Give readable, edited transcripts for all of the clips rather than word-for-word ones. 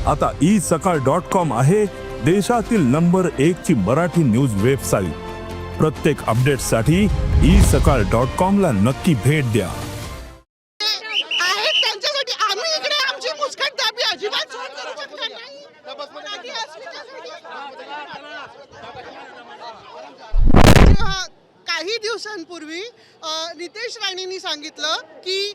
आता isakal.com आहे देशातील नंबर 1 ची मराठी न्यूज वेबसाईट। प्रत्येक अपडेटसाठी isakal.com ला नक्की भेट द्या। आहेत त्यांच्यासाठी आम्ही इकडे आमची मुस्कटदाबी अजिबात सहन करू शकणार नाही। मराठी अस्मितेसाठी काही दिवसांपूर्वी नितेश राणेंनी सांगितलं की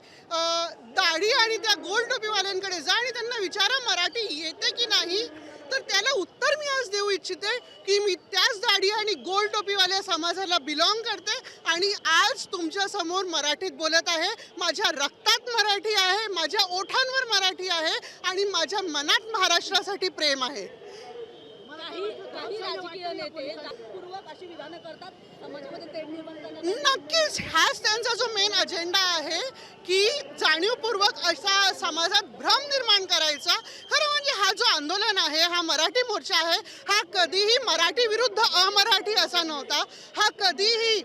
दाढी आणि त्या गोल टोपीवाल्यांकडे जा आणि त्यांना विचारा मराठी येते की नाही। तर त्याला उत्तर मी आज देऊ इच्छिते की मी त्याच दाढी आणि गोल टोपीवाल्या समाजाला बिलॉंग करते आणि आज तुमच्या समोर मराठीत बोलत आहे। माझ्या रक्तात मराठी आहे, माझ्या ओठांवर मराठी आहे आणि माझ्या मनात महाराष्ट्रासाठी प्रेम आहे। काही राजकीय नेते जातपूर्वक अशी विधानं करतात, समाजामध्ये तेढ निर्माण करण्यासाठी। नक्कीच हाच त्यांचा जो मेन अजेंडा आहे की जाणीवपूर्वक असा समाजात भ्रम निर्माण करायचा। खरं म्हणजे हा जो आंदोलन आहे, हा मराठी मोर्चा आहे, हा कधीही मराठी विरुद्ध अमराठी असा नव्हता। हा कधीही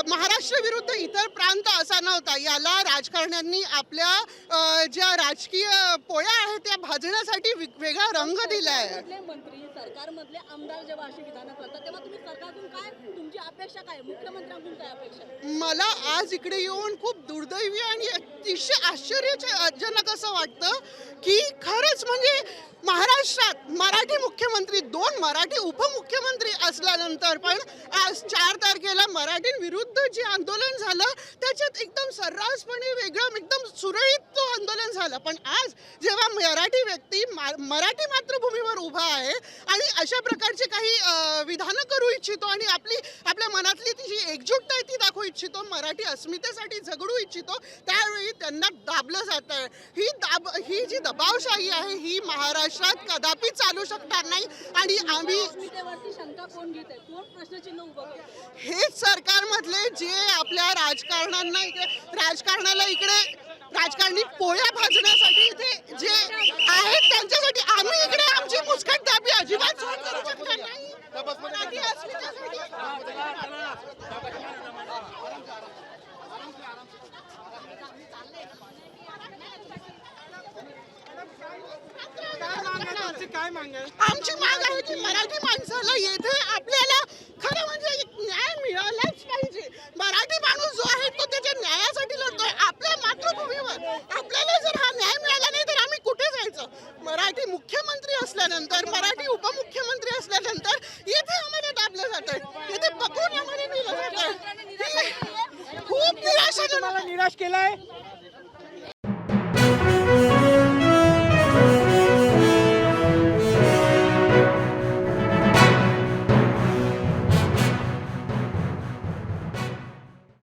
महाराष्ट्र विरुद्ध इतर प्रांत असा नव्हता। याला राजकारण्यांनी आपल्या ज्या राजकीय पोळ्या आहेत त्या भाजण्यासाठी वेगळा रंग दिला आहे। मंत्री सरकारमधले आमदार जेव्हा अशी विधानं करतात तेव्हा तुम्ही सरकारकडून काय, तुमची अपेक्षा काय, मुख्यमंत्र्यांकडून काय अपेक्षा? मला आज इकडे येऊन खूप दुर्दैवी आणि अतिशय आश्चर्यजनक असं वाटतं की खरंच म्हणजे महाराष्ट्रात मराठी मुख्यमंत्री, 2 मराठी उपमुख्यमंत्री असल्यानंतर पण आज 4 तारखेला मराठींविरुद्ध जे आंदोलन झालं त्याच्यात एकदम सर्रासपणे वेगळं एकदम सुरळीत तो आंदोलन झालं। पण आज जेव्हा मराठी व्यक्ती मराठी मातृभूमीवर उभा आहे आणि अशा प्रकारचे काही विधानं करू इच्छितो आणि आपल्या मनातली ती जी एकजूटता आहे ती दाखवू इच्छितो, मराठी अस्मितेसाठी झगडू इच्छितो, त्यावेळी त्यांना दाबलं जात आहे। ही जी दबावशाही आहे ही महाराष्ट्रात कदापि चालू शकणार नाही आणि आम्ही अस्मितेवरती शंका कोण घेते, कोण प्रश्नचिन्ह उभं करते? हेच सरकारमधले जे आपल्या राजकारणाला इकडे राजकारणी पोळ्या भाजण्यासाठी इथे जे आहेत त्यांच्यासाठी आम्ही इकडे आमची मुस्कटदाबी अजिबात सहन करू शकणार नाही। मराठी अस्मितेसाठी आमची माग आहे की मराठी माणसाला येथे आपल्याला खरं म्हणजे न्याय मिळालाच पाहिजे। मराठी माणूस जो आहे तो त्याच्या न्यायासाठी लढतोय आपल्या मातृभूमीवर। आपल्याला जर हा न्याय मिळाला नाही तर आम्ही कुठे जायचं? मराठी मुख्यमंत्री असल्यानंतर, मराठी उपमुख्यमंत्री असल्यानंतर येथे आम्हाला दाबलं जातंय, येथे पकडून आम्हाला नेलं जातंय। खूप निराशाजनक निराश केलाय।